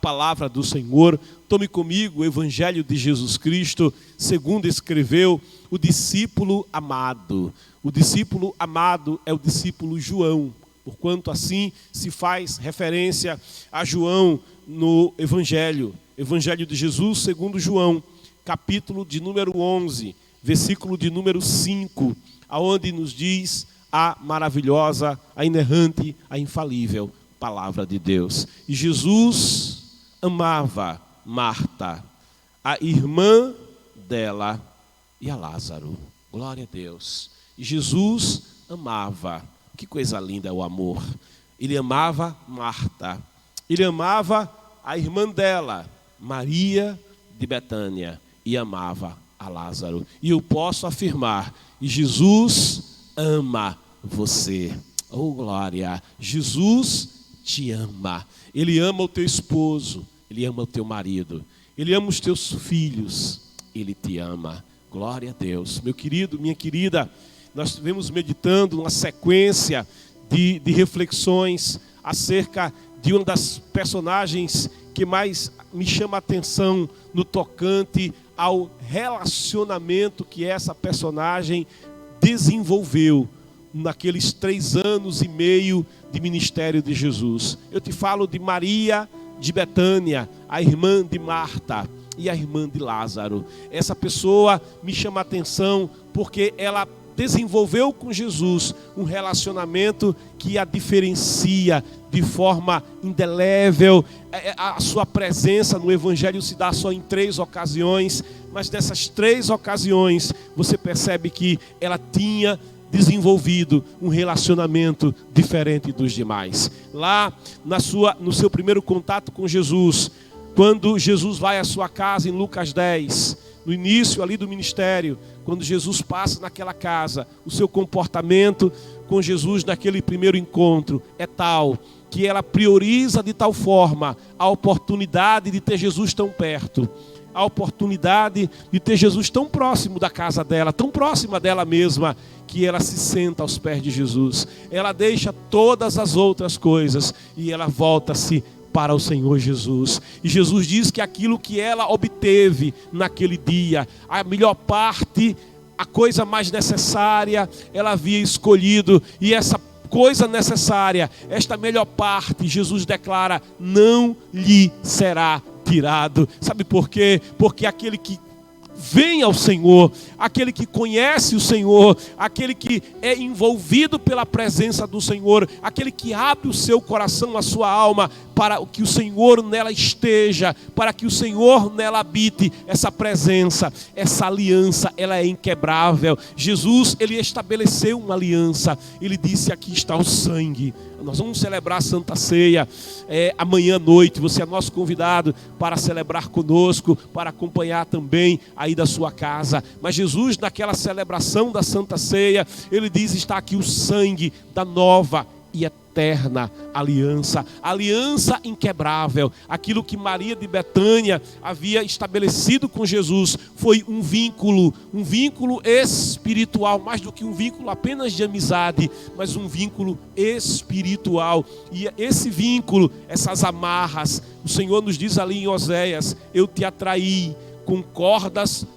Palavra do Senhor. Tome comigo o Evangelho de Jesus Cristo, segundo escreveu o discípulo amado. O discípulo amado é o discípulo João, porquanto assim se faz referência a João no Evangelho. Evangelho de Jesus segundo João, capítulo de número 11, versículo de número 5, aonde nos diz a maravilhosa, a inerrante, a infalível Palavra de Deus. E Jesus amava Marta, a irmã dela e a Lázaro. Glória a Deus. E Jesus amava. Que coisa linda é o amor. Ele amava Marta. Ele amava a irmã dela, Maria de Betânia. E amava a Lázaro. E eu posso afirmar, Jesus ama você. Oh, glória. Jesus te ama. Ele ama o teu esposo, ele ama o teu marido, ele ama os teus filhos, ele te ama. Glória a Deus. Meu querido, minha querida, nós estivemos meditando uma sequência de reflexões acerca de uma das personagens que mais me chama a atenção no tocante ao relacionamento que essa personagem desenvolveu naqueles 3 anos e meio de ministério de Jesus. Eu te falo de Maria de Betânia, a irmã de Marta e a irmã de Lázaro. Essa pessoa me chama a atenção porque ela desenvolveu com Jesus um relacionamento que a diferencia de forma indelével. A sua presença no Evangelho se dá só em 3 ocasiões, mas dessas 3 ocasiões você percebe que ela tinha desenvolvido um relacionamento diferente dos demais. Lá no seu primeiro contato com Jesus, quando Jesus vai à sua casa em Lucas 10, no início ali do ministério, quando Jesus passa naquela casa, o seu comportamento com Jesus naquele primeiro encontro é tal que ela prioriza de tal forma a oportunidade de ter Jesus tão perto, a oportunidade de ter Jesus tão próximo da casa dela, tão próxima dela mesma, que ela se senta aos pés de Jesus. Ela deixa todas as outras coisas e ela volta-se para o Senhor Jesus. E Jesus diz que aquilo que ela obteve naquele dia, a melhor parte, a coisa mais necessária, ela havia escolhido, e essa coisa necessária, esta melhor parte, Jesus declara, não lhe será tirado. Sabe por quê? Porque aquele que vem ao Senhor, aquele que conhece o Senhor, aquele que é envolvido pela presença do Senhor, aquele que abre o seu coração, a sua alma, para que o Senhor nela esteja, para que o Senhor nela habite, essa presença, essa aliança, ela é inquebrável. Jesus, ele estabeleceu uma aliança, ele disse, aqui está o sangue. Nós vamos celebrar a Santa Ceia amanhã à noite. Você é nosso convidado para celebrar conosco, para acompanhar também aí da sua casa. Mas Jesus, naquela celebração da Santa Ceia, ele diz, está aqui o sangue da nova e eterna aliança, aliança inquebrável. Aquilo que Maria de Betânia havia estabelecido com Jesus foi um vínculo espiritual, mais do que um vínculo apenas de amizade, mas um vínculo espiritual. E esse vínculo, essas amarras, o Senhor nos diz ali em Oséias, eu te atraí com cordas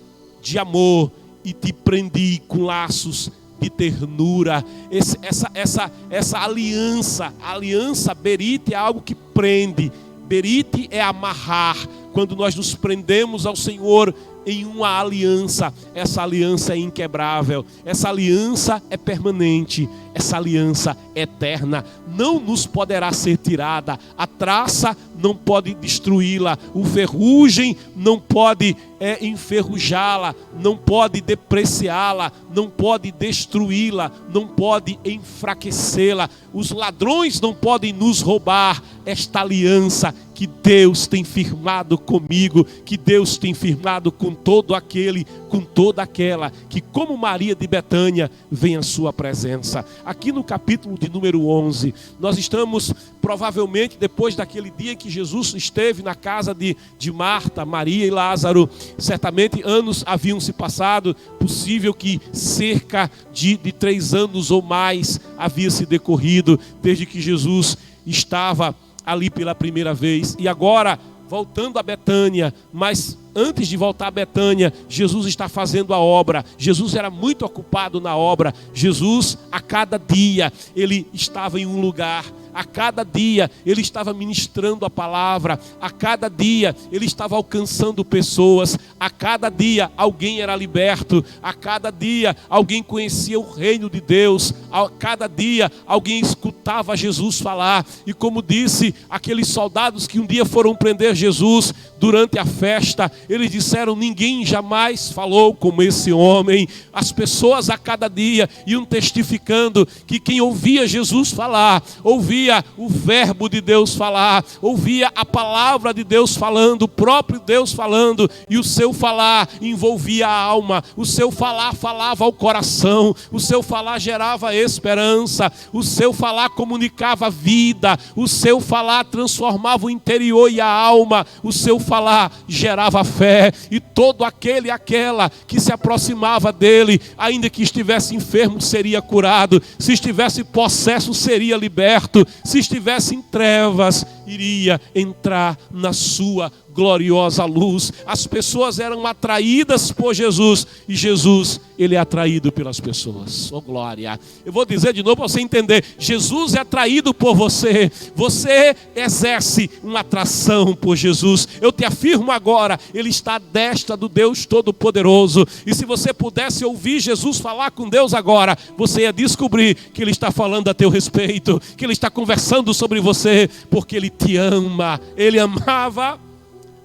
de amor e te prendi com laços de ternura. Essa aliança, a aliança berite é algo que prende, berite é amarrar. Quando nós nos prendemos ao Senhor em uma aliança, essa aliança é inquebrável, essa aliança é permanente, essa aliança é eterna, não nos poderá ser tirada, a traça não pode destruí-la, o ferrugem não pode enferrujá-la, não pode depreciá-la, não pode destruí-la, não pode enfraquecê-la, os ladrões não podem nos roubar esta aliança que Deus tem firmado comigo, que Deus tem firmado com todo aquele, com toda aquela que, como Maria de Betânia, vem à sua presença. Aqui no capítulo de número 11, nós estamos provavelmente depois daquele dia que Jesus esteve na casa de Marta, Maria e Lázaro. Certamente anos haviam se passado, possível que cerca de 3 anos ou mais havia se decorrido desde que Jesus estava ali pela primeira vez. E agora voltando a Betânia, mas antes de voltar a Betânia, Jesus está fazendo a obra. Jesus era muito ocupado na obra. Jesus, a cada dia, ele estava em um lugar. A cada dia ele estava ministrando a palavra, a cada dia ele estava alcançando pessoas, a cada dia alguém era liberto, a cada dia alguém conhecia o reino de Deus, a cada dia alguém escutava Jesus falar. E como disse aqueles soldados que um dia foram prender Jesus durante a festa, eles disseram: ninguém jamais falou como esse homem. As pessoas a cada dia iam testificando que quem ouvia Jesus falar, ouvia o verbo de Deus falar, ouvia a palavra de Deus falando, o próprio Deus falando, e o seu falar envolvia a alma, o seu falar falava ao coração, o seu falar gerava esperança, o seu falar comunicava vida, o seu falar transformava o interior e a alma, o seu falar gerava fé, e todo aquele e aquela que se aproximava dele, ainda que estivesse enfermo, seria curado, se estivesse possesso, seria liberto, se estivesse em trevas, iria entrar na sua gloriosa luz. As pessoas eram atraídas por Jesus, e Jesus, ele é atraído pelas pessoas. Oh glória! Eu vou dizer de novo para você entender: Jesus é atraído por você. Você exerce uma atração por Jesus. Eu te afirmo agora, ele está à destra do Deus Todo-Poderoso, e se você pudesse ouvir Jesus falar com Deus agora, você ia descobrir que ele está falando a teu respeito, que ele está conversando sobre você, porque ele te ama. Ele amava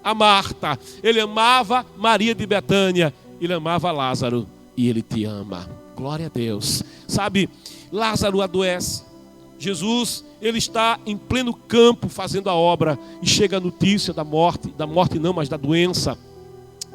a Marta, ele amava Maria de Betânia, ele amava Lázaro, e ele te ama. Glória a Deus. Sabe, Lázaro adoece, Jesus, ele está em pleno campo fazendo a obra, e chega a notícia da morte não, mas da doença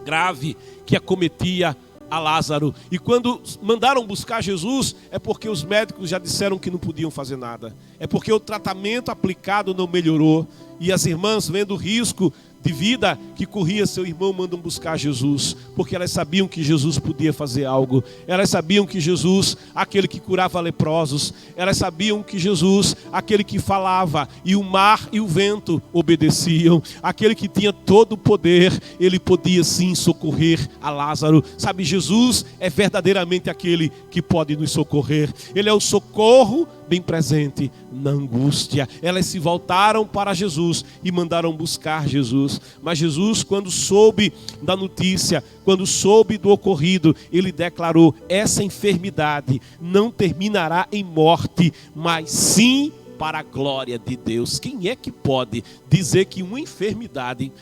grave que acometia a Lázaro. E quando mandaram buscar Jesus, é porque os médicos já disseram que não podiam fazer nada, é porque o tratamento aplicado não melhorou, e as irmãs, vendo o risco de vida que corria seu irmão, mandam buscar Jesus, porque elas sabiam que Jesus podia fazer algo. Elas sabiam que Jesus, aquele que curava leprosos, elas sabiam que Jesus, aquele que falava, e o mar e o vento obedeciam, aquele que tinha todo o poder, ele podia sim socorrer a Lázaro. Sabe, Jesus é verdadeiramente aquele que pode nos socorrer. Ele é o socorro bem presente na angústia. Elas se voltaram para Jesus e mandaram buscar Jesus. Mas Jesus, quando soube da notícia, quando soube do ocorrido, ele declarou: essa enfermidade não terminará em morte, mas sim para a glória de Deus. Quem é que pode dizer que uma enfermidade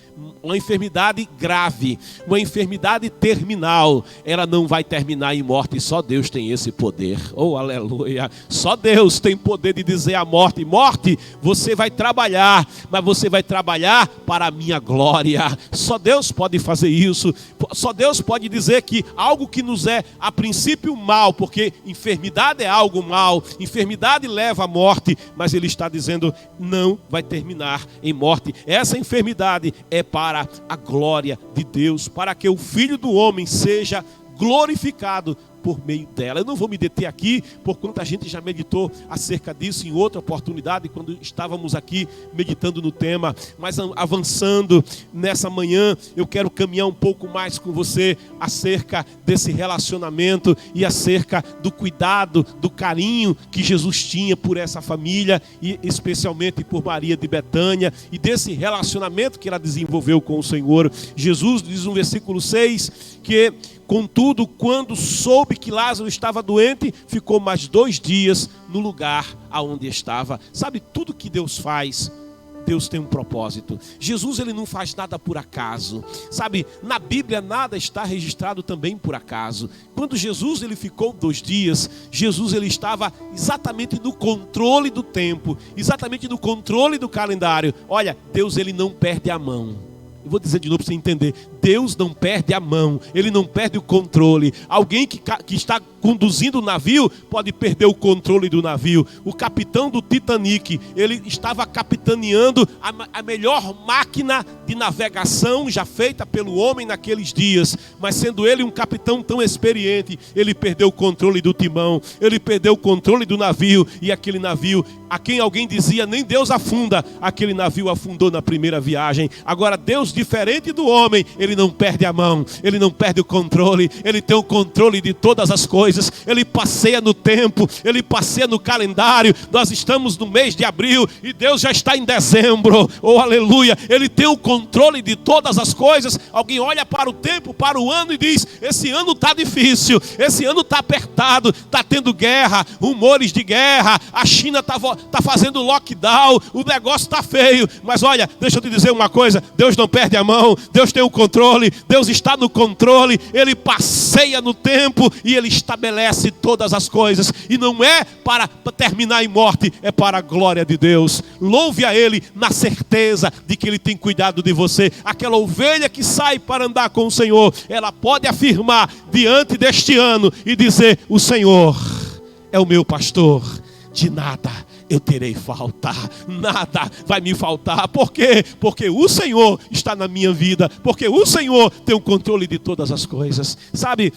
grave, uma enfermidade terminal, ela não vai terminar em morte? Só Deus tem esse poder. Oh, aleluia! Só Deus tem poder de dizer à morte: morte, você vai trabalhar, mas você vai trabalhar para a minha glória. Só Deus pode fazer isso. Só Deus pode dizer que algo que nos é a princípio mal, porque enfermidade é algo mal, enfermidade leva à morte, mas ele está dizendo: não vai terminar em morte. Essa enfermidade é para a glória de Deus, para que o Filho do Homem seja glorificado por meio dela. Eu não vou me deter aqui, porquanto a gente já meditou acerca disso em outra oportunidade, quando estávamos aqui meditando no tema. Mas avançando nessa manhã, eu quero caminhar um pouco mais com você acerca desse relacionamento e acerca do cuidado, do carinho que Jesus tinha por essa família, e especialmente por Maria de Betânia, e desse relacionamento que ela desenvolveu com o Senhor. Jesus diz no versículo 6 que: contudo, quando soube que Lázaro estava doente, ficou mais 2 dias no lugar aonde estava. Sabe, tudo que Deus faz, Deus tem um propósito. Jesus, ele não faz nada por acaso. Sabe, na Bíblia nada está registrado também por acaso. Quando Jesus, ele ficou 2 dias, Jesus, ele estava exatamente no controle do tempo, exatamente no controle do calendário. Olha, Deus, ele não perde a mão. Eu vou dizer de novo para você entender: Deus não perde a mão, Ele não perde o controle. Alguém que está conduzindo o navio pode perder o controle do navio. O capitão do Titanic, ele estava capitaneando a melhor máquina de navegação já feita pelo homem naqueles dias, mas sendo ele um capitão tão experiente, ele perdeu o controle do timão, ele perdeu o controle do navio, e aquele navio, a quem alguém dizia, nem Deus afunda, aquele navio afundou na primeira viagem. Agora Deus, diferente do homem, Ele não perde a mão, Ele não perde o controle, Ele tem o controle de todas as coisas. Ele passeia no tempo, Ele passeia no calendário. Nós estamos no mês de abril e Deus já está em dezembro, oh aleluia. Ele tem o controle de todas as coisas. Alguém olha para o tempo, para o ano e diz, esse ano está difícil, esse ano está apertado, está tendo guerra, rumores de guerra, a China está fazendo lockdown, o negócio está feio. Mas olha, deixa eu te dizer uma coisa, Deus não perde a mão, Deus tem o controle, Deus está no controle. Ele passeia no tempo e Ele estabelece todas as coisas, e não é para terminar em morte, é para a glória de Deus. Louve a Ele na certeza de que Ele tem cuidado de você. Aquela ovelha que sai para andar com o Senhor, ela pode afirmar diante deste ano e dizer, o Senhor é o meu pastor, de nada eu terei falta, nada vai me faltar. Por quê? Porque o Senhor está na minha vida, porque o Senhor tem o controle de todas as coisas. Sabe,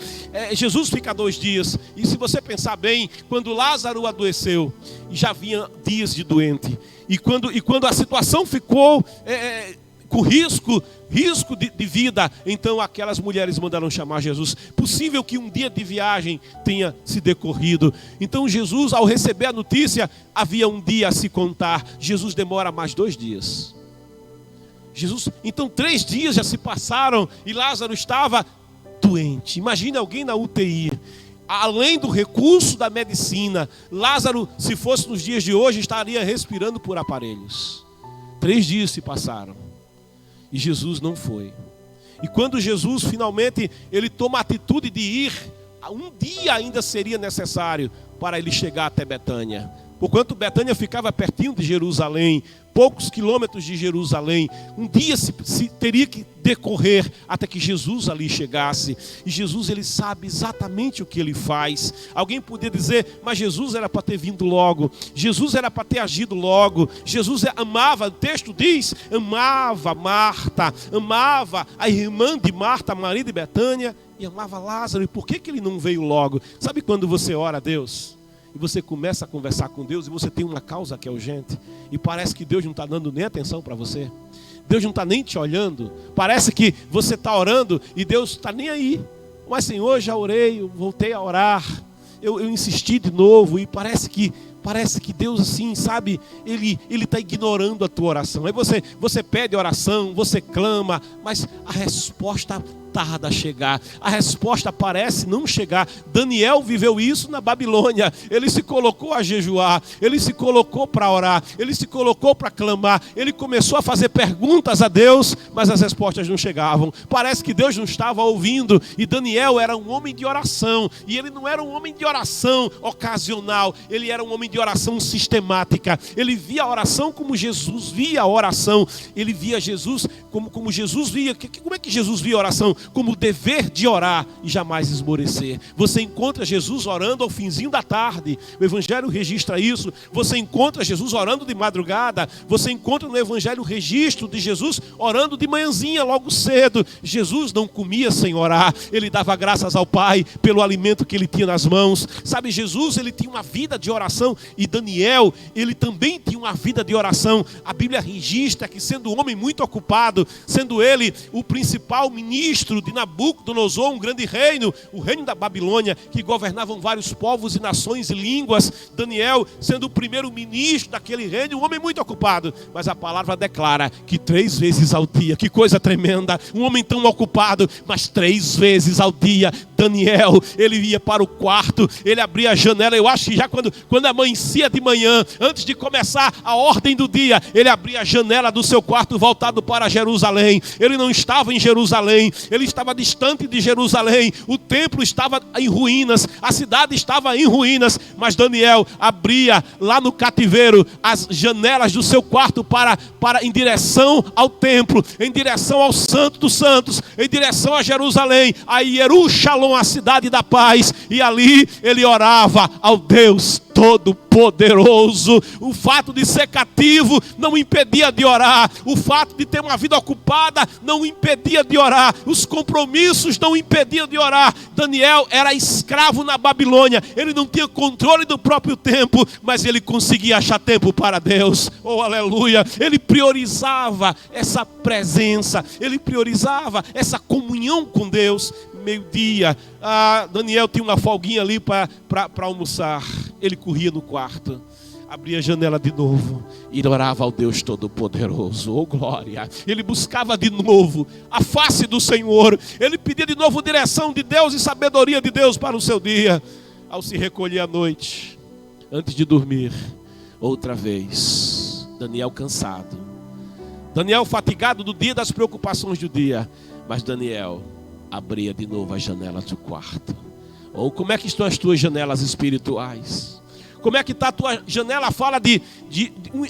Jesus fica 2 dias, e se você pensar bem, quando Lázaro adoeceu, já vinha dias de doente, e quando a situação ficou com risco de vida, então aquelas mulheres mandaram chamar Jesus. Possível que um dia de viagem tenha se decorrido. Então Jesus, ao receber a notícia, havia um dia a se contar. Jesus demora mais 2 dias. Então 3 dias já se passaram e Lázaro estava doente. Imagine alguém na UTI. Além do recurso da medicina, Lázaro, se fosse nos dias de hoje, estaria respirando por aparelhos. 3 dias se passaram. E Jesus não foi. E quando Jesus finalmente ele toma a atitude de ir, um dia ainda seria necessário para ele chegar até Betânia. Porquanto Betânia ficava pertinho de Jerusalém, poucos quilômetros de Jerusalém. Um dia se teria que decorrer até que Jesus ali chegasse. E Jesus, ele sabe exatamente o que ele faz. Alguém podia dizer, mas Jesus era para ter vindo logo, Jesus era para ter agido logo. Jesus amava, o texto diz, amava Marta, amava a irmã de Marta, Maria de Betânia, e amava Lázaro. E por que ele não veio logo? Sabe quando você ora a Deus e você começa a conversar com Deus e você tem uma causa que é urgente, e parece que Deus não está dando nem atenção para você, Deus não está nem te olhando, parece que você está orando e Deus está nem aí. Mas Senhor, já orei, eu voltei a orar, eu insisti de novo, e parece que Deus, assim, sabe, Ele está ignorando a tua oração. Aí você pede oração, você clama, mas a resposta tarda a chegar, a resposta parece não chegar. Daniel viveu isso na Babilônia. Ele se colocou a jejuar, ele se colocou para orar, ele se colocou para clamar, ele começou a fazer perguntas a Deus, mas as respostas não chegavam. Parece que Deus não estava ouvindo. E Daniel era um homem de oração, e ele não era um homem de oração ocasional, ele era um homem de oração sistemática. Ele via a oração como Jesus via a oração. Ele via Jesus como Jesus via. Como é que Jesus via a oração? Como o dever de orar e jamais esmorecer. Você encontra Jesus orando ao finzinho da tarde, o Evangelho registra isso. Você encontra Jesus orando de madrugada. Você encontra no Evangelho o registro de Jesus orando de manhãzinha, logo cedo. Jesus não comia sem orar, ele dava graças ao Pai pelo alimento que ele tinha nas mãos. Sabe, Jesus, ele tinha uma vida de oração, e Daniel, ele também tinha uma vida de oração. A Bíblia registra que, sendo um homem muito ocupado, sendo ele o principal ministro de Nabucodonosor, um grande reino, o reino da Babilônia, que governavam vários povos e nações e línguas, Daniel, sendo o primeiro ministro daquele reino, um homem muito ocupado, mas a palavra declara que 3 vezes ao dia, que coisa tremenda, um homem tão ocupado, mas 3 vezes ao dia, Daniel, ele ia para o quarto, ele abria a janela. Eu acho que já quando amanhecia de manhã, antes de começar a ordem do dia, ele abria a janela do seu quarto voltado para Jerusalém. Ele não estava em Jerusalém, ele estava distante de Jerusalém. O templo estava em ruínas, a cidade estava em ruínas, mas Daniel abria lá no cativeiro as janelas do seu quarto para em direção ao templo, em direção ao Santo dos Santos, em direção a Jerusalém, a Jerusalém, a cidade da paz, e ali ele orava ao Deus Todo-Poderoso. O fato de ser cativo não impedia de orar, o fato de ter uma vida ocupada não impedia de orar, os compromissos não impediam de orar. Daniel era escravo na Babilônia, ele não tinha controle do próprio tempo, mas ele conseguia achar tempo para Deus. Oh, aleluia! Ele priorizava essa presença, ele priorizava essa comunhão com Deus. Meio-dia, Daniel tinha uma folguinha ali para almoçar. Ele corria no quarto, abria a janela de novo e orava ao Deus Todo-Poderoso. Oh, glória! Ele buscava de novo a face do Senhor. Ele pedia de novo direção de Deus e sabedoria de Deus para o seu dia. Ao se recolher à noite, antes de dormir, outra vez, Daniel cansado, Daniel fatigado do dia, das preocupações do dia, mas Daniel abria de novo as janelas do quarto. Ou como é que estão as tuas janelas espirituais? Como é que está a tua janela? Fala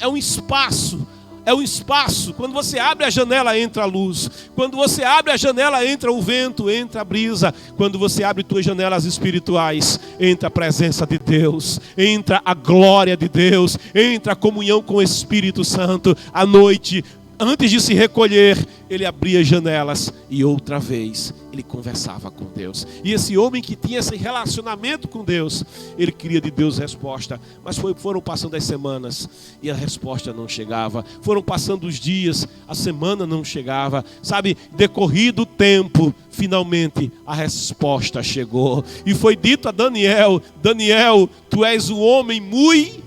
é um espaço. É um espaço. Quando você abre a janela, entra a luz. Quando você abre a janela, entra o vento, entra a brisa. Quando você abre tuas janelas espirituais, entra a presença de Deus, entra a glória de Deus, entra a comunhão com o Espírito Santo. À noite, antes de se recolher, ele abria janelas e outra vez ele conversava com Deus. E esse homem que tinha esse relacionamento com Deus, ele queria de Deus resposta. Mas foram passando as semanas e a resposta não chegava. Foram passando os dias, a semana não chegava. Sabe, decorrido o tempo, finalmente a resposta chegou. E foi dito a Daniel: Daniel, tu és um homem muito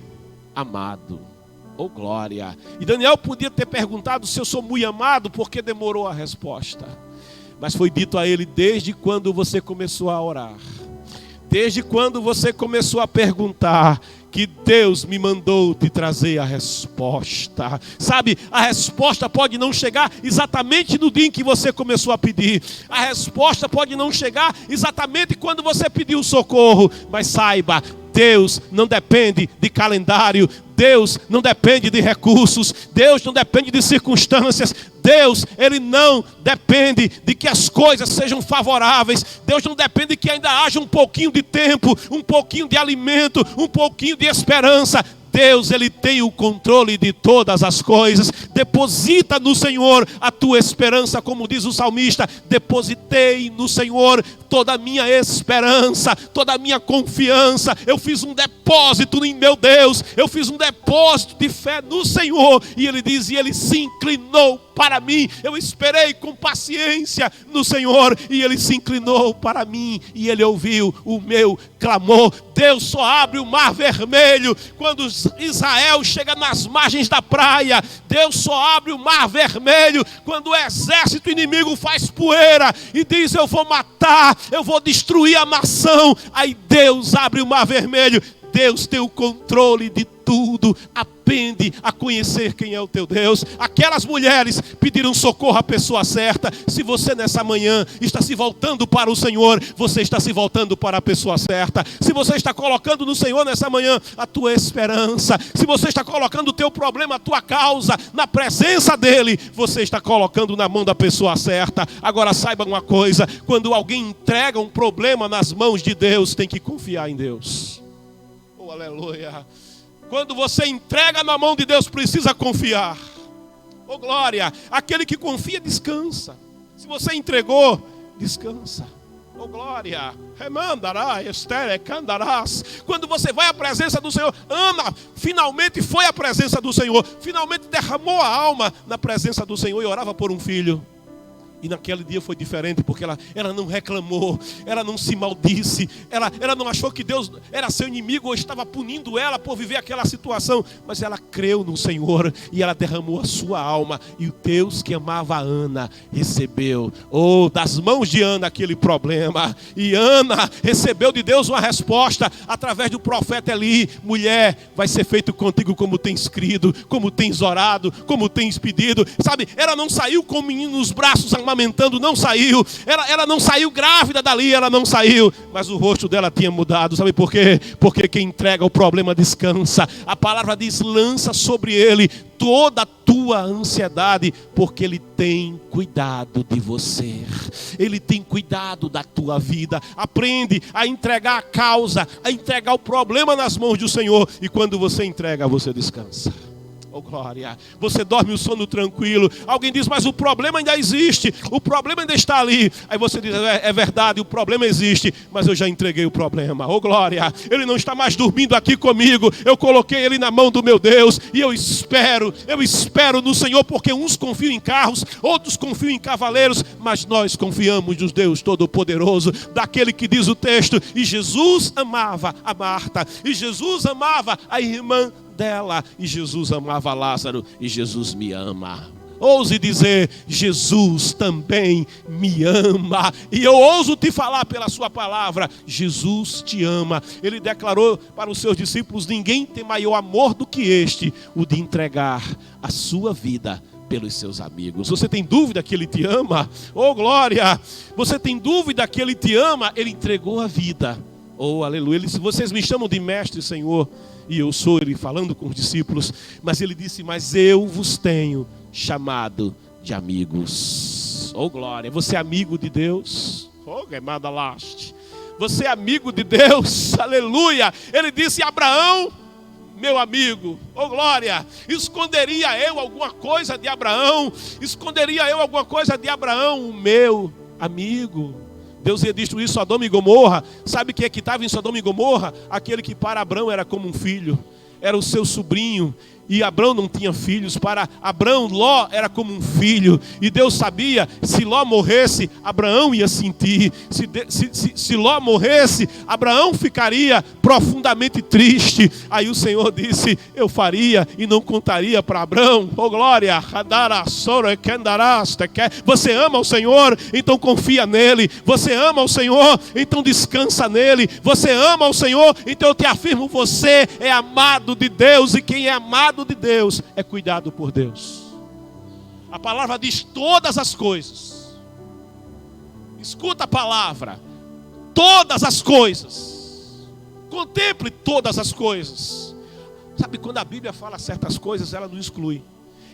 amado. Oh, glória! E Daniel podia ter perguntado se eu sou muito amado, porque demorou a resposta. Mas foi dito a ele: desde quando você começou a orar, desde quando você começou a perguntar, que Deus me mandou te trazer a resposta. Sabe, a resposta pode não chegar exatamente no dia em que você começou a pedir. A resposta pode não chegar exatamente quando você pediu socorro. Mas saiba, Deus não depende de calendário. Deus não depende de recursos. Deus não depende de circunstâncias. Deus, Ele não depende de que as coisas sejam favoráveis. Deus não depende de que ainda haja um pouquinho de tempo, um pouquinho de alimento, um pouquinho de esperança. Deus, Ele tem o controle de todas as coisas. Deposita no Senhor a tua esperança, como diz o salmista: depositei no Senhor toda a minha esperança, toda a minha confiança. Eu fiz um depósito em meu Deus, eu fiz um depósito de fé no Senhor. E Ele diz, e Ele se inclinou para mim. Eu esperei com paciência no Senhor, e Ele se inclinou para mim, e Ele ouviu o meu clamor. Deus só abre o mar vermelho quando Israel chega nas margens da praia. Deus só abre o mar vermelho quando o exército inimigo faz poeira e diz: eu vou matar, eu vou destruir a nação. Aí Deus abre o mar vermelho. Deus tem o controle de tudo. Aprende a conhecer quem é o teu Deus. Aquelas mulheres pediram socorro à pessoa certa. Se você nessa manhã está se voltando para o Senhor, você está se voltando para a pessoa certa. Se você está colocando no Senhor nessa manhã a tua esperança, se você está colocando o teu problema, a tua causa na presença dEle, você está colocando na mão da pessoa certa. Agora saiba uma coisa: quando alguém entrega um problema nas mãos de Deus, tem que confiar em Deus. Oh, aleluia! Quando você entrega na mão de Deus, precisa confiar. Oh, glória! Aquele que confia, descansa. Se você entregou, descansa. Oh, glória! Quando você vai à presença do Senhor, Ana finalmente foi à presença do Senhor, finalmente derramou a alma na presença do Senhor e orava por um filho. E naquele dia foi diferente, porque ela não reclamou, ela não se maldisse, ela não achou que Deus era seu inimigo ou estava punindo ela por viver aquela situação, mas ela creu no Senhor e ela derramou a sua alma. E o Deus que amava a Ana recebeu, das mãos de Ana aquele problema. E Ana recebeu de Deus uma resposta através do profeta Eli: mulher, vai ser feito contigo como tens crido, como tens orado, como tens pedido. Sabe, ela não saiu com o menino nos braços amamentando, não saiu. Ela não saiu grávida dali, ela não saiu. Mas o rosto dela tinha mudado. Sabe por quê? Porque quem entrega o problema descansa. A palavra diz: lança sobre ele toda a tua ansiedade, porque ele tem cuidado de você. Ele tem cuidado da tua vida. Aprende a entregar a causa, a entregar o problema nas mãos do Senhor. E quando você entrega, você descansa. Oh, glória. Você dorme o sono tranquilo. Alguém diz: mas o problema ainda existe, o problema ainda está ali. Aí você diz: é verdade, o problema existe, mas eu já entreguei o problema. Oh, glória. Ele não está mais dormindo aqui comigo. Eu coloquei ele na mão do meu Deus. E eu espero no Senhor, porque uns confiam em carros, outros confiam em cavaleiros, mas nós confiamos no Deus Todo-Poderoso, daquele que diz o texto: e Jesus amava a Marta, e Jesus amava a irmã dela, e Jesus amava Lázaro, e Jesus me ama. Ouse dizer: Jesus também me ama. E eu ouso te falar pela sua palavra: Jesus te ama. Ele declarou para os seus discípulos: ninguém tem maior amor do que este, o de entregar a sua vida pelos seus amigos. Você tem dúvida que Ele te ama? Oh, glória! Você tem dúvida que Ele te ama? Ele entregou a vida. Oh, aleluia. Ele disse: vocês me chamam de mestre, Senhor, e eu sou. Ele falando com os discípulos, mas ele disse: mas eu vos tenho chamado de amigos. Oh, glória. Você é amigo de Deus? Oh, gemada last. Você é amigo de Deus? Aleluia. Ele disse: Abraão, meu amigo. Oh, glória. Esconderia eu alguma coisa de Abraão? Esconderia eu alguma coisa de Abraão, o meu amigo? Deus ia destruir Sodoma e Gomorra. Sabe quem é que estava em Sodoma e Gomorra? Aquele que para Abraão era como um filho. Era o seu sobrinho. E Abraão não tinha filhos. Para Abraão, Ló era como um filho. E Deus sabia: se Ló morresse, Abraão ia sentir. Se Ló morresse, Abraão ficaria profundamente triste. Aí o Senhor disse: eu faria e não contaria para Abraão. Oh, glória. Você ama o Senhor? Então confia nele. Você ama o Senhor? Então descansa nele. Você ama o Senhor? Então eu te afirmo: você é amado de Deus. E quem é amado de Deus é cuidado por Deus. A palavra diz todas as coisas. Escuta a palavra: todas as coisas. Contemple todas as coisas. Sabe, quando a Bíblia fala certas coisas, ela não exclui.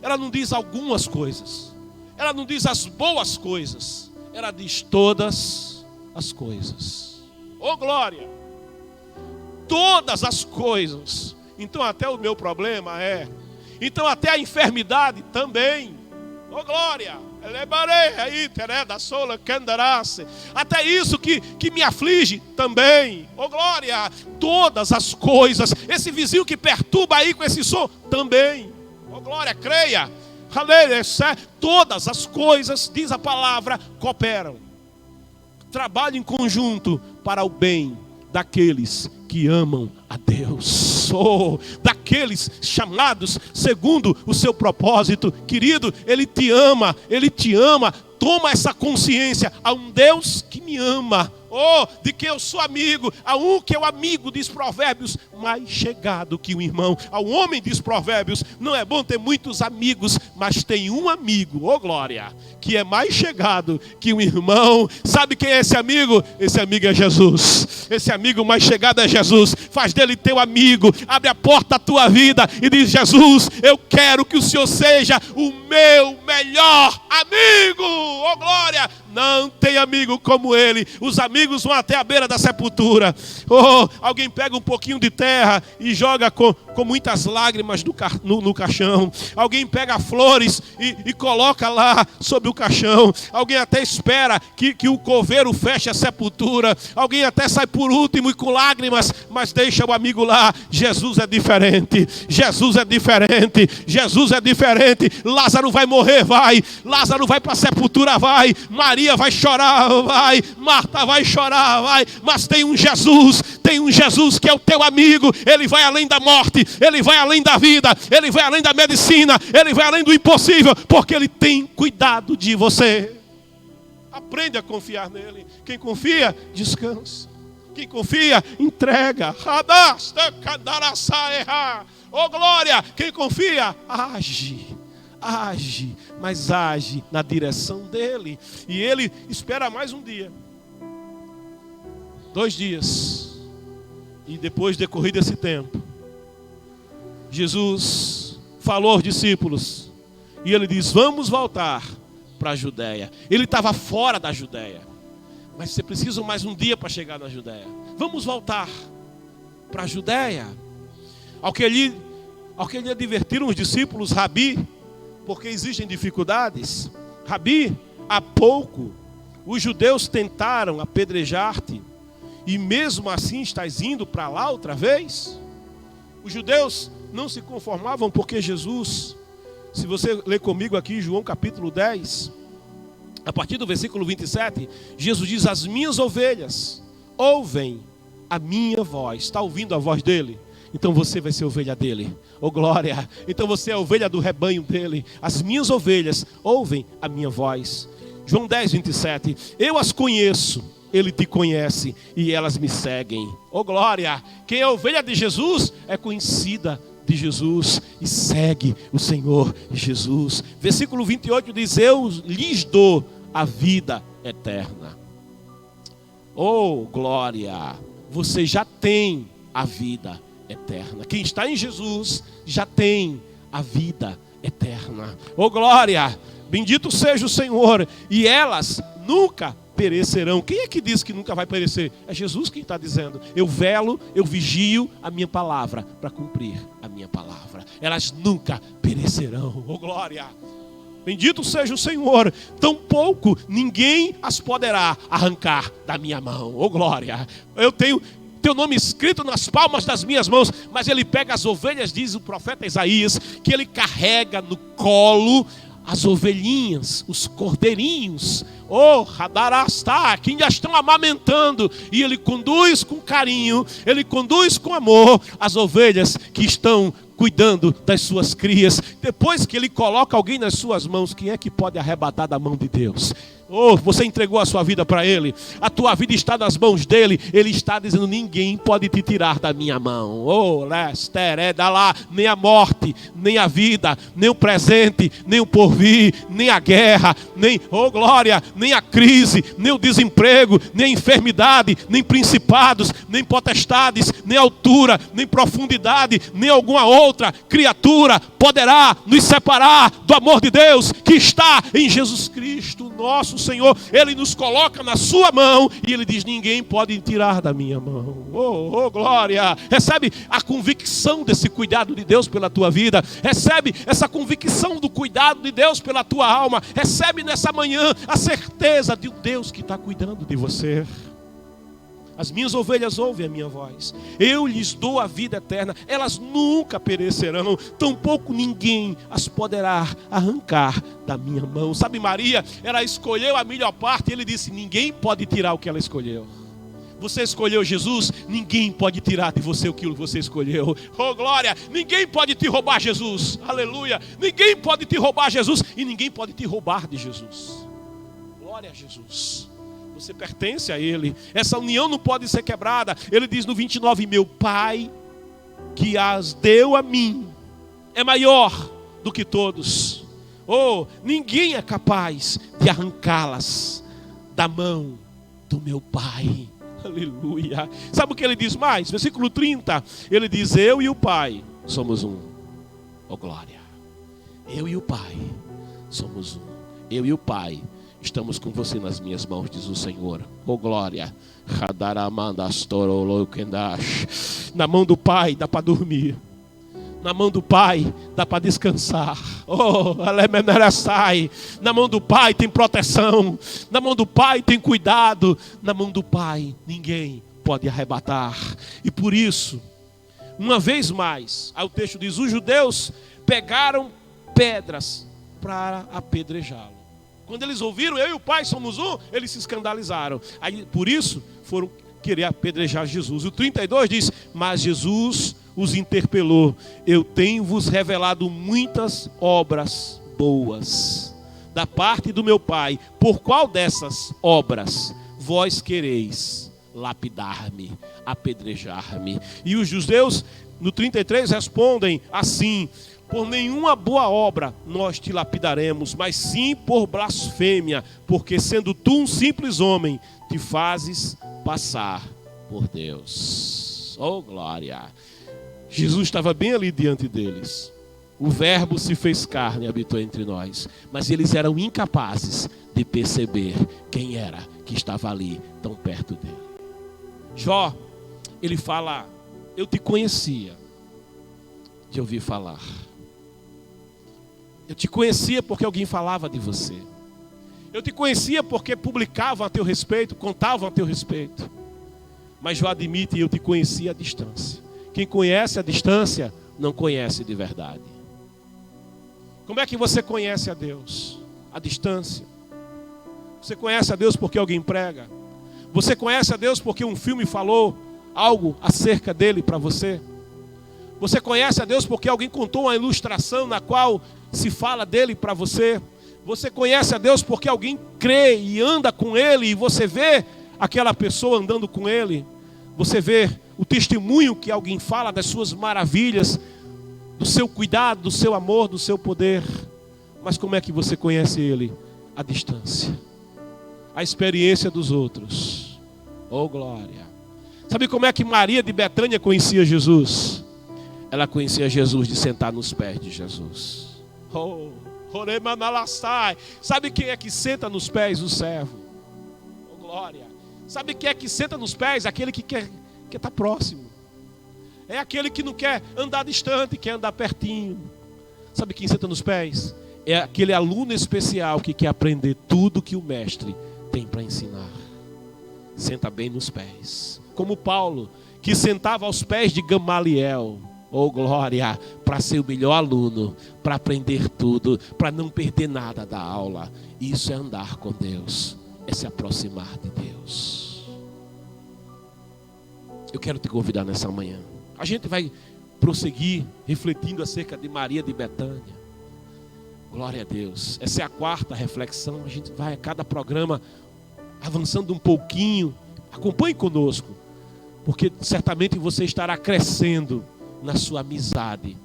Ela não diz algumas coisas. Ela não diz as boas coisas. Ela diz todas as coisas. Oh, glória! Todas as coisas. Então até o meu problema então até a enfermidade também. Oh, glória! Até isso que me aflige também. Oh, glória! Todas as coisas. Esse vizinho que perturba aí com esse som também. Oh, glória, creia. Todas as coisas, diz a palavra, cooperam. Trabalham em conjunto para o bem daqueles que amam a Deus, daqueles chamados segundo o seu propósito. Querido, Ele te ama, Ele te ama. Toma essa consciência: há um Deus que me ama, de quem eu sou amigo. Há um que é o amigo, diz Provérbios, mais chegado que um irmão. Ao homem, diz Provérbios, não é bom ter muitos amigos, mas tem um amigo, oh glória, que é mais chegado que um irmão. Sabe quem é esse amigo? Esse amigo é Jesus. Esse amigo mais chegado é Jesus. Faz dele teu amigo. Abre a porta da tua vida e diz: Jesus, eu quero que o Senhor seja o meu melhor amigo. Oh glória! Não tem amigo como ele. Os amigos vão até a beira da sepultura. Alguém pega um pouquinho de terra e joga com muitas lágrimas no caixão. Alguém pega flores e coloca lá sobre o caixão. Alguém até espera que o coveiro feche a sepultura. Alguém até sai por último e com lágrimas horas, mas deixa o amigo lá. Jesus é diferente, Jesus é diferente, Jesus é diferente. Lázaro vai morrer, vai. Lázaro vai para a sepultura, vai. Maria vai chorar, vai. Marta vai chorar, vai. Mas tem um Jesus que é o teu amigo. Ele vai além da morte, ele vai além da vida, ele vai além da medicina, ele vai além do impossível, porque ele tem cuidado de você. Aprende a confiar nele. Quem confia, descansa. Quem confia, entrega. Oh glória, quem confia, age. Age, mas age na direção dele. E ele espera mais um dia, 2 dias. E depois decorrido esse tempo, Jesus falou aos discípulos. E ele diz, vamos voltar para a Judéia. Ele estava fora da Judéia, mas você precisa mais um dia para chegar na Judéia. Vamos voltar para a Judéia. Ao que lhe advertiram os discípulos, Rabi, porque existem dificuldades. Rabi, há pouco os judeus tentaram apedrejar-te, e mesmo assim estás indo para lá outra vez? Os judeus não se conformavam porque Jesus, se você ler comigo aqui João capítulo 10, a partir do versículo 27, Jesus diz, as minhas ovelhas ouvem a minha voz. Está ouvindo a voz dele? Então você vai ser ovelha dele. Oh glória! Então você é a ovelha do rebanho dele. As minhas ovelhas ouvem a minha voz. João 10, 27. Eu as conheço, ele te conhece e elas me seguem. Oh glória! Quem é a ovelha de Jesus é conhecida de Jesus e segue o Senhor Jesus. Versículo 28 diz, eu lhes dou a vida eterna. Oh glória! Você já tem a vida eterna. Quem está em Jesus já tem a vida eterna. Oh glória! Bendito seja o Senhor. E elas nunca perecerão. Quem é que diz que nunca vai perecer? É Jesus quem está dizendo. Eu velo, eu vigio a minha palavra para cumprir a minha palavra. Elas nunca perecerão. Oh glória! Bendito seja o Senhor. Tampouco ninguém as poderá arrancar da minha mão. Oh glória! Eu tenho teu nome escrito nas palmas das minhas mãos. Mas ele pega as ovelhas, diz o profeta Isaías, que ele carrega no colo as ovelhinhas, os cordeirinhos, oh, Radarastá, que já estão amamentando, e ele conduz com carinho, ele conduz com amor as ovelhas que estão cuidando das suas crias. Depois que ele coloca alguém nas suas mãos, quem é que pode arrebatar da mão de Deus? Oh, você entregou a sua vida para ele, a tua vida está nas mãos dele, ele está dizendo, ninguém pode te tirar da minha mão. Oh, Lester, lá, nem a morte, nem a vida, nem o presente, nem o porvir, nem a guerra, nem, oh glória, nem a crise, nem o desemprego, nem a enfermidade, nem principados, nem potestades, nem altura, nem profundidade, nem alguma outra criatura poderá nos separar do amor de Deus que está em Jesus Cristo, nosso Senhor. Ele nos coloca na sua mão e ele diz, ninguém pode tirar da minha mão. Oh glória! Recebe a convicção desse cuidado de Deus pela tua vida. Recebe essa convicção do cuidado de Deus pela tua alma. Recebe nessa manhã a certeza de um Deus que está cuidando de você. As minhas ovelhas ouvem a minha voz. Eu lhes dou a vida eterna. Elas nunca perecerão. Tampouco ninguém as poderá arrancar da minha mão. Sabe, Maria, ela escolheu a melhor parte. E ele disse, ninguém pode tirar o que ela escolheu. Você escolheu Jesus, ninguém pode tirar de você o que você escolheu. Oh glória, ninguém pode te roubar Jesus. Aleluia, ninguém pode te roubar Jesus. E ninguém pode te roubar de Jesus. Glória a Jesus. Você pertence a Ele. Essa união não pode ser quebrada. Ele diz no 29, meu Pai que as deu a mim é maior do que todos. Oh, ninguém é capaz de arrancá-las da mão do meu Pai. Aleluia. Sabe o que ele diz mais? Versículo 30. Ele diz, eu e o Pai somos um. Oh glória. Eu e o Pai somos um. Eu e o Pai estamos com você nas minhas mãos, diz o Senhor. Oh glória. Na mão do Pai dá para dormir. Na mão do Pai dá para descansar. Oh, na mão do Pai tem proteção. Na mão do Pai tem cuidado. Na mão do Pai ninguém pode arrebatar. E por isso, uma vez mais, aí o texto diz, os judeus pegaram pedras para apedrejá-lo. Quando eles ouviram, eu e o Pai somos um, eles se escandalizaram. Aí, por isso, foram querer apedrejar Jesus. O 32 diz, mas Jesus os interpelou. Eu tenho vos revelado muitas obras boas da parte do meu Pai. Por qual dessas obras vós quereis lapidar-me, apedrejar-me? E os judeus, no 33, respondem assim, por nenhuma boa obra nós te lapidaremos, mas sim por blasfêmia, porque sendo tu um simples homem, te fazes passar por Deus. Oh, glória! Jesus estava bem ali diante deles. O Verbo se fez carne e habitou entre nós, mas eles eram incapazes de perceber quem era que estava ali, tão perto dele. Jó, ele fala, eu te conhecia de ouvir falar. Eu te conhecia porque alguém falava de você. Eu te conhecia porque publicavam a teu respeito, contavam a teu respeito. Mas Jó admite, eu te conhecia à distância. Quem conhece à distância, não conhece de verdade. Como é que você conhece a Deus? À distância. Você conhece a Deus porque alguém prega. Você conhece a Deus porque um filme falou algo acerca dele para você. Você conhece a Deus porque alguém contou uma ilustração na qual se fala dele para você. Você conhece a Deus porque alguém crê e anda com ele e você vê aquela pessoa andando com ele. Você vê o testemunho que alguém fala das suas maravilhas, do seu cuidado, do seu amor, do seu poder. Mas como é que você conhece ele? À distância. A experiência dos outros. Oh, glória! Sabe como é que Maria de Betânia conhecia Jesus? Ela conhecia Jesus de sentar nos pés de Jesus. Oh, sabe quem é que senta nos pés? O servo. Oh, glória! Sabe quem é que senta nos pés? Aquele que quer estar próximo. É aquele que não quer andar distante, quer andar pertinho. Sabe quem senta nos pés? É aquele aluno especial que quer aprender tudo que o mestre tem para ensinar. Senta bem nos pés. Como Paulo, que sentava aos pés de Gamaliel. Oh, glória, para ser o melhor aluno, para aprender tudo, para não perder nada da aula. Isso é andar com Deus, é se aproximar de Deus. Eu quero te convidar nessa manhã. A gente vai prosseguir refletindo acerca de Maria de Betânia. Glória a Deus. Essa é a quarta reflexão. A gente vai a cada programa avançando um pouquinho. Acompanhe conosco, porque certamente você estará crescendo na sua amizade,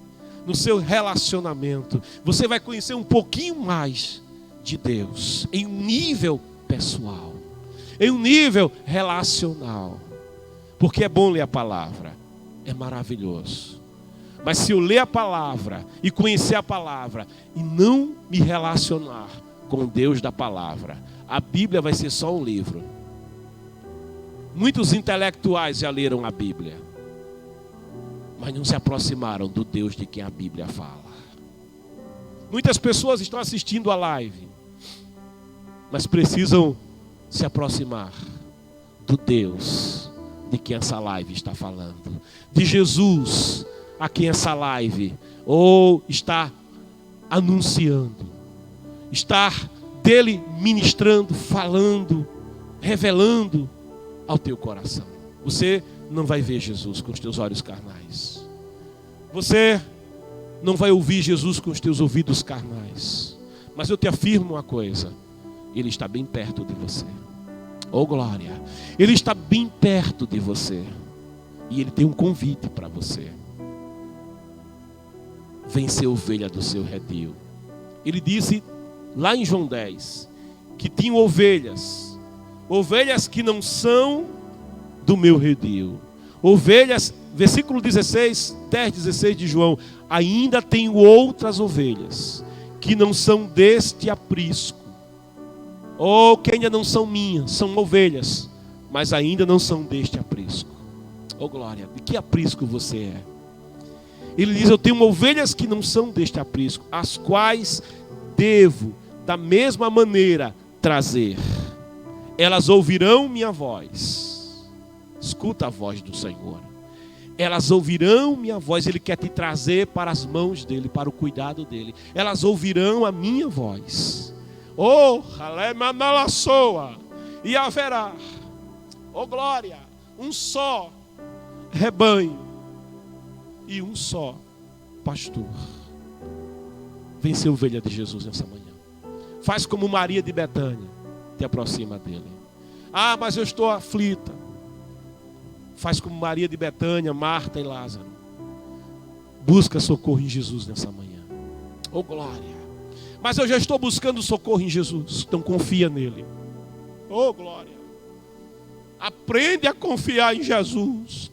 no seu relacionamento. Você vai conhecer um pouquinho mais de Deus, em um nível pessoal, em um nível relacional. Porque é bom ler a palavra, é maravilhoso. Mas se eu ler a palavra e conhecer a palavra e não me relacionar com Deus da palavra, a Bíblia vai ser só um livro. Muitos intelectuais já leram a Bíblia, mas não se aproximaram do Deus de quem a Bíblia fala. Muitas pessoas estão assistindo a live, mas precisam se aproximar do Deus de quem essa live está falando, de Jesus a quem essa live está anunciando, está dele ministrando, falando, revelando ao teu coração. Você não vai ver Jesus com os teus olhos carnais. Você não vai ouvir Jesus com os teus ouvidos carnais. Mas eu te afirmo uma coisa: Ele está bem perto de você. Oh, glória! Ele está bem perto de você. E Ele tem um convite para você. Vem ser ovelha do seu redil. Ele disse lá em João 10 que tinham ovelhas que não são do meu redil. Ovelhas, versículo 10, 16 de João: ainda tenho outras ovelhas que não são deste aprisco, ou que ainda não são minhas, são ovelhas, mas ainda não são deste aprisco. Oh, glória! De que aprisco você é? Ele diz: eu tenho ovelhas que não são deste aprisco, as quais devo da mesma maneira trazer. Elas ouvirão minha voz. Escuta a voz do Senhor. Elas ouvirão minha voz. Ele quer te trazer para as mãos dele, para o cuidado dele. Elas ouvirão a minha voz. Oh, alemanalaçoa. E haverá, oh glória, um só rebanho e um só pastor. Vem ser ovelha de Jesus nessa manhã. Faz como Maria de Betânia, te aproxima dele. Ah, mas eu estou aflita. Faz como Maria de Betânia, Marta e Lázaro. Busca socorro em Jesus nessa manhã. Oh glória. Mas eu já estou buscando socorro em Jesus. Então confia nele. Oh glória. Aprende a confiar em Jesus.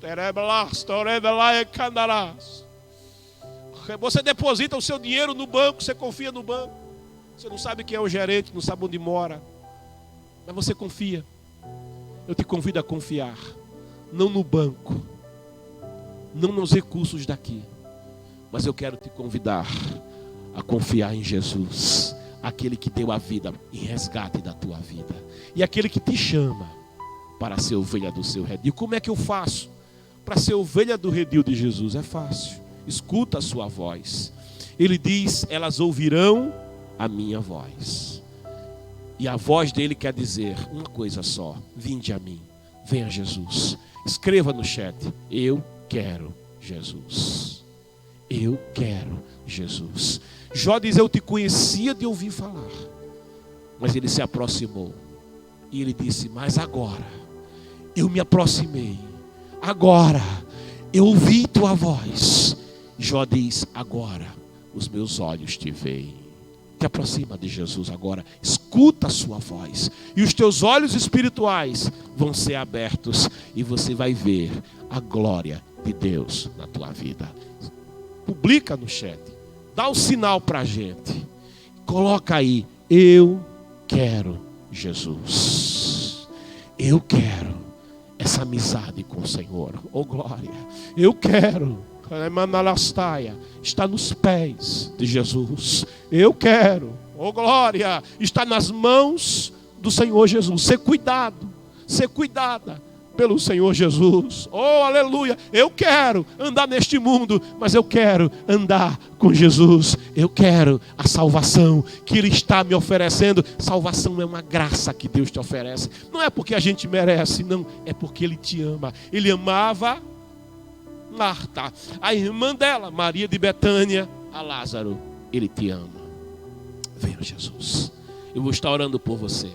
Você deposita o seu dinheiro no banco. Você confia no banco. Você não sabe quem é o gerente, não sabe onde mora. Mas você confia. Eu te convido a confiar. Não no banco, não nos recursos daqui, mas eu quero te convidar a confiar em Jesus, aquele que deu a vida em resgate da tua vida, e aquele que te chama para ser ovelha do seu redil. Como é que eu faço para ser ovelha do redil de Jesus? É fácil, escuta a sua voz. Ele diz, elas ouvirão a minha voz, e a voz dele quer dizer uma coisa só: vinde a mim, venha Jesus. Escreva no chat: eu quero Jesus. Eu quero Jesus. Jó diz: eu te conhecia de ouvir falar. Mas ele se aproximou. E ele disse: mas agora eu me aproximei. Agora eu ouvi tua voz. Jó diz: agora os meus olhos te veem. Te aproxima de Jesus agora, escuta a sua voz, e os teus olhos espirituais vão ser abertos, e você vai ver a glória de Deus na tua vida. Publica no chat, dá um sinal para a gente, coloca aí: eu quero Jesus, eu quero essa amizade com o Senhor. Oh glória, eu quero está nos pés de Jesus. Eu quero, oh glória, está nas mãos do Senhor Jesus. Ser cuidado, ser cuidada pelo Senhor Jesus. Oh aleluia, eu quero andar neste mundo, mas eu quero andar com Jesus. Eu quero a salvação que Ele está me oferecendo. Salvação é uma graça que Deus te oferece. Não é porque a gente merece, não, é porque Ele te ama. Ele amava Marta, a irmã dela, Maria de Betânia, a Lázaro. Ele te ama. Venha Jesus. Eu vou estar orando por você.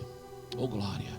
Oh glória.